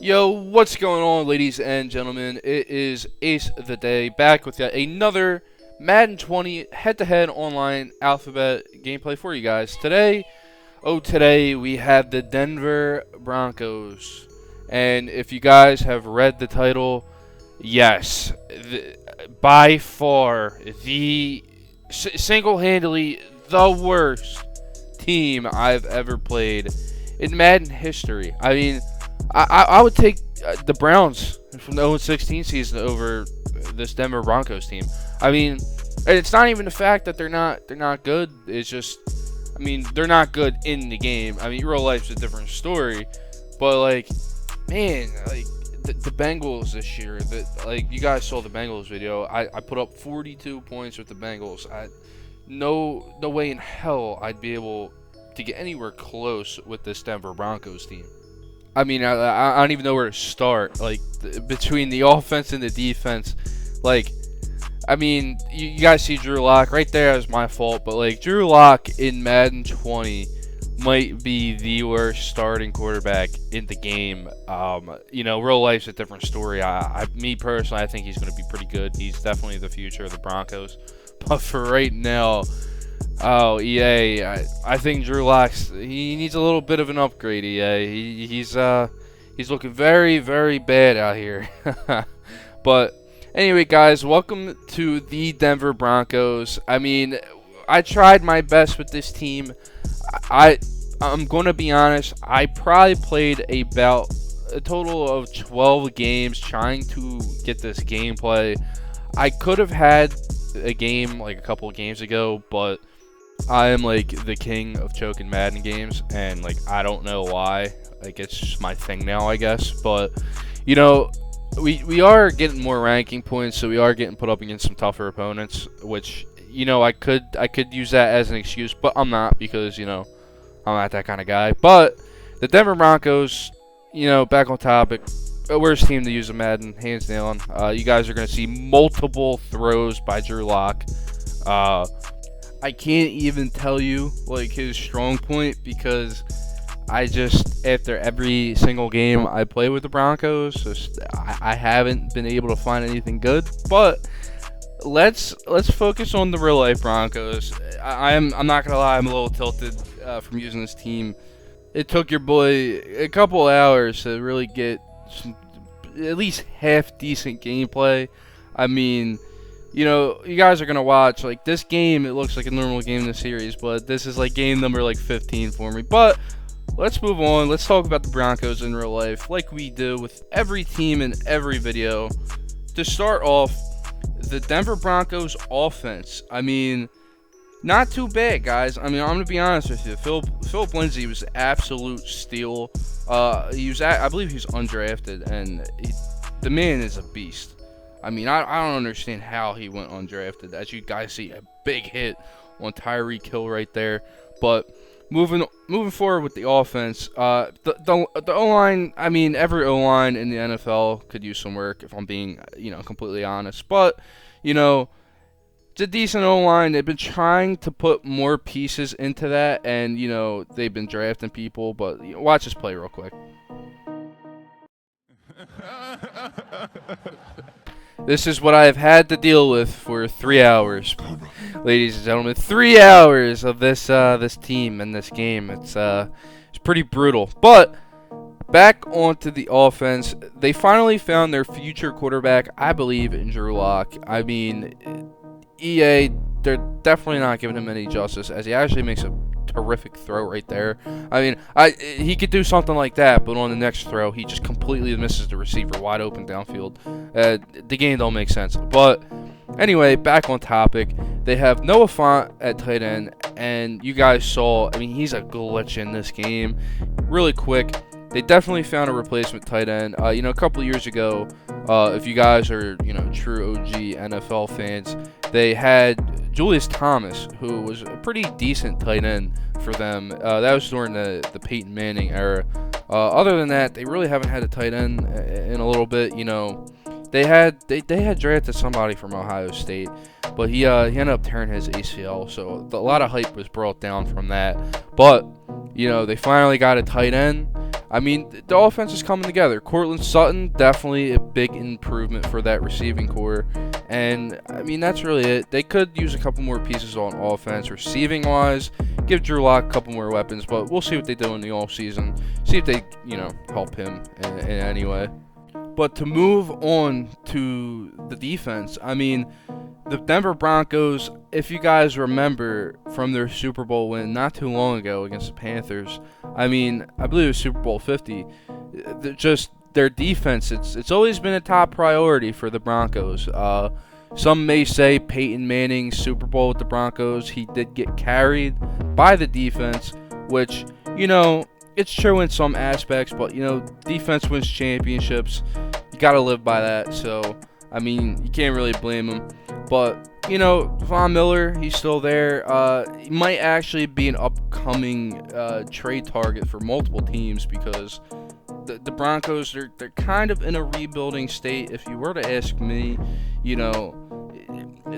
Yo, what's going on, ladies and gentlemen? It is Ace of the Day, back with yet another Madden 20 head-to-head online alphabet gameplay for you guys. Today we have the Denver Broncos. And if you guys have read the title, yes, by far the single-handedly the worst team I've ever played in Madden history. I mean, I would take the Browns from the 0-16 season over this Denver Broncos team. I mean, it's not even the fact that they're not good. It's just, I mean, they're not good in the game. I mean, real life's a different story, but like, man, like the Bengals this year. Like you guys saw the Bengals video. I put up 42 points with the Bengals. No way in hell I'd be able to get anywhere close with this Denver Broncos team. I mean, I don't even know where to start. Like, between the offense and the defense, like, I mean, you guys see Drew Lock right there. Is my fault, but like Drew Lock in Madden 20 might be the worst starting quarterback in the game. Real life's a different story. Me personally, I think he's going to be pretty good. He's definitely the future of the Broncos. But for right now, oh, EA, I think Drew Lock's, he needs a little bit of an upgrade, EA. He's looking very, very bad out here. But anyway, guys, welcome to the Denver Broncos. I mean, I tried my best with this team. I'm going to be honest, I probably played about a total of 12 games trying to get this gameplay. I could have had a game like a couple of games ago, but I am like the king of choking Madden games, and like I don't know why. Like it's just my thing now, I guess. But you know, we are getting more ranking points, so we are getting put up against some tougher opponents. Which I could use that as an excuse, but I'm not, because I'm not that kind of guy. But the Denver Broncos, back on topic. Worst team to use a Madden, hands down. You guys are going to see multiple throws by Drew Lock. I can't even tell you like his strong point, because after every single game I play with the Broncos, I haven't been able to find anything good. But let's focus on the real life Broncos. I'm not gonna lie, I'm a little tilted from using this team. It took your boy a couple hours to really get some, at least half decent gameplay. I mean, you guys are going to watch, like, this game, it looks like a normal game in the series, but this is, like, game number, like, 15 for me. But let's move on. Let's talk about the Broncos in real life, like we do with every team in every video. To start off, the Denver Broncos offense, I mean, not too bad, guys. I mean, I'm going to be honest with you. Philip Lindsay was an absolute steal. I believe he was undrafted, and the man is a beast. I mean, I don't understand how he went undrafted. As you guys see, a big hit on Tyreek Hill right there. But moving forward with the offense, the O-line, I mean, every O-line in the NFL could use some work, if I'm being, completely honest. But, it's a decent O-line. They've been trying to put more pieces into that, and, they've been drafting people. But watch this play real quick. This is what I've had to deal with for 3 hours, ladies and gentlemen. 3 hours of this team and this game. It's pretty brutal. But back onto the offense, they finally found their future quarterback, I believe, in Drew Lock. I mean, EA, they're definitely not giving him any justice, as he actually makes a terrific throw right there. I mean, he could do something like that, but on the next throw, he just completely misses the receiver wide open downfield. The game don't make sense. But anyway, back on topic, they have Noah Fant at tight end, and you guys saw, I mean, he's a glitch in this game. Really quick, they definitely found a replacement tight end. A couple of years ago, if you guys are, true OG NFL fans, they had Julius Thomas, who was a pretty decent tight end for them. That was during the Peyton Manning era. Other than that, they really haven't had a tight end in a little bit. They had drafted somebody from Ohio State, but he ended up tearing his ACL, so a lot of hype was brought down from that. But they finally got a tight end. I mean, the offense is coming together. Cortland Sutton, definitely a big improvement for that receiving core. And, I mean, that's really it. They could use a couple more pieces on offense, receiving-wise, give Drew Lock a couple more weapons, but we'll see what they do in the offseason. See if they, help him in any way. But to move on to the defense, I mean, the Denver Broncos, if you guys remember from their Super Bowl win not too long ago against the Panthers, I mean, I believe it was Super Bowl 50, just their defense, it's always been a top priority for the Broncos. Some may say Peyton Manning's Super Bowl with the Broncos, he did get carried by the defense, which, it's true in some aspects, but, defense wins championships. You got to live by that, so, I mean, you can't really blame him. But, Von Miller, he's still there. He might actually be an upcoming trade target for multiple teams because the Broncos, they're kind of in a rebuilding state. If you were to ask me,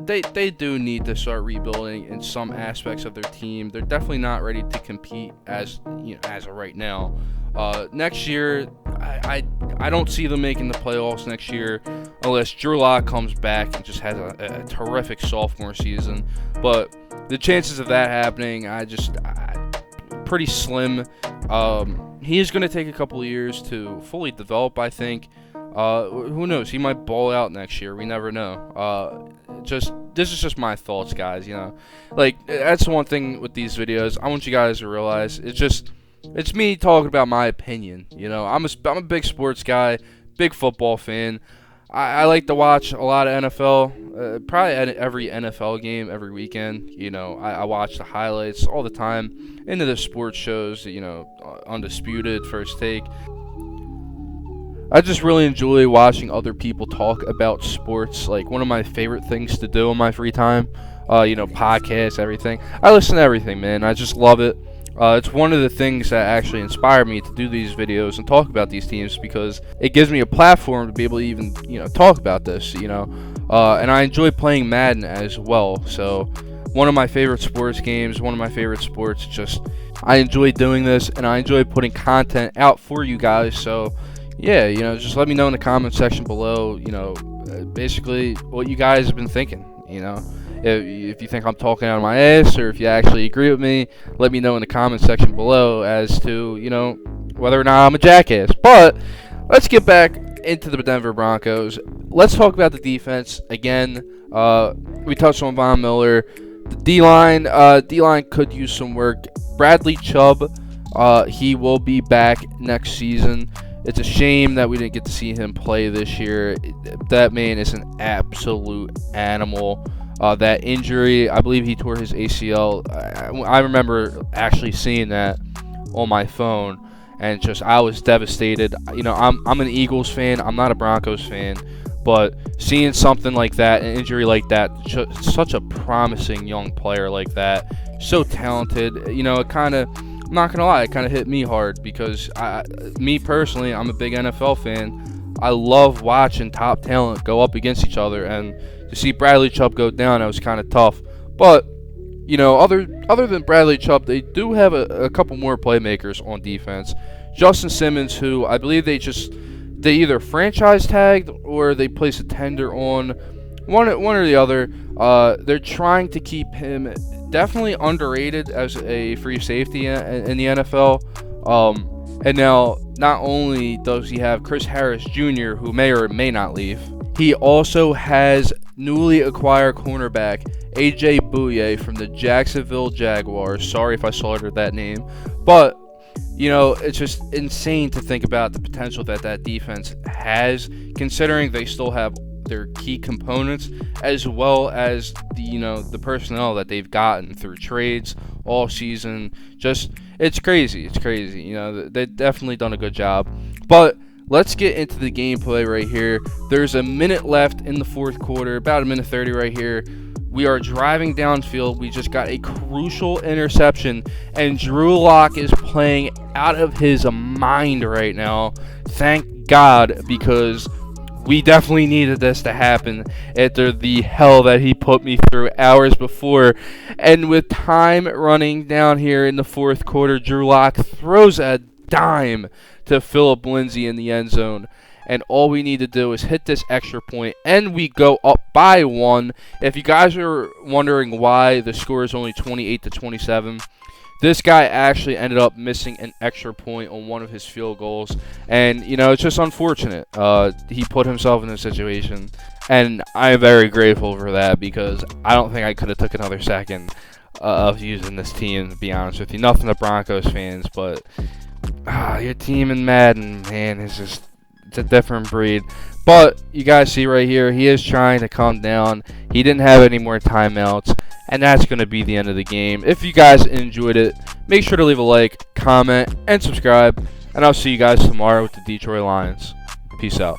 they do need to start rebuilding in some aspects of their team. They're definitely not ready to compete as of right now. Next year, I don't see them making the playoffs next year unless Drew Lock comes back and just has a terrific sophomore season. But the chances of that happening, pretty slim. He is going to take a couple of years to fully develop, I think. Who knows? He might ball out next year. We never know. This is just my thoughts, guys. That's the one thing with these videos. I want you guys to realize it's me talking about my opinion. I'm a big sports guy, big football fan. I like to watch a lot of NFL, probably every NFL game every weekend. I watch the highlights all the time, into the sports shows, Undisputed, First Take. I just really enjoy watching other people talk about sports. Like, one of my favorite things to do in my free time, podcasts, everything. I listen to everything, man. I just love it. It's one of the things that actually inspired me to do these videos and talk about these teams because it gives me a platform to be able to even, talk about this, and I enjoy playing Madden as well. So one of my favorite sports games, one of my favorite sports, I enjoy doing this and I enjoy putting content out for you guys. So yeah, just let me know in the comment section below, basically what you guys have been thinking, If you think I'm talking out of my ass or if you actually agree with me, let me know in the comment section below as to, whether or not I'm a jackass. But let's get back into the Denver Broncos. Let's talk about the defense again. We touched on Von Miller. The D-line could use some work. Bradley Chubb, he will be back next season. It's a shame that we didn't get to see him play this year. That man is an absolute animal. That injury, I believe he tore his ACL. I remember actually seeing that on my phone, and I was devastated. I'm an Eagles fan. I'm not a Broncos fan, but seeing something like that, an injury like that, such a promising young player like that, so talented. It kind of, I'm not gonna lie, it kind of hit me hard because me personally, I'm a big NFL fan. I love watching top talent go up against each other, and to see Bradley Chubb go down, that was kind of tough. But, other than Bradley Chubb, they do have a couple more playmakers on defense. Justin Simmons, who I believe they either franchise tagged or they placed a tender on, one or the other. They're trying to keep him definitely underrated as a free safety in the NFL. And now, not only does he have Chris Harris Jr., who may or may not leave, he also has newly acquired cornerback A.J. Bouye from the Jacksonville Jaguars. Sorry if I slaughtered that name. But, it's just insane to think about the potential that defense has, considering they still have their key components, as well as the personnel that they've gotten through trades all season. It's crazy. They've definitely done a good job. But let's get into the gameplay right here. There's a minute left in the fourth quarter, about a minute 30 right here. We are driving downfield. We just got a crucial interception, and Drew Lock is playing out of his mind right now. Thank God, because we definitely needed this to happen after the hell that he put me through hours before. And with time running down here in the fourth quarter, Drew Lock throws a dime to Philip Lindsay in the end zone. And all we need to do is hit this extra point, and we go up by 1. If you guys are wondering why the score is only 28-27, this guy actually ended up missing an extra point on one of his field goals. And, it's just unfortunate. He put himself in this situation, and I'm very grateful for that because I don't think I could have took another second of using this team, to be honest with you. Nothing to Broncos fans, but your team in Madden, man, it's a different breed. But you guys see right here, he is trying to calm down. He didn't have any more timeouts, and that's going to be the end of the game. If you guys enjoyed it, make sure to leave a like, comment, and subscribe. And I'll see you guys tomorrow with the Detroit Lions. Peace out.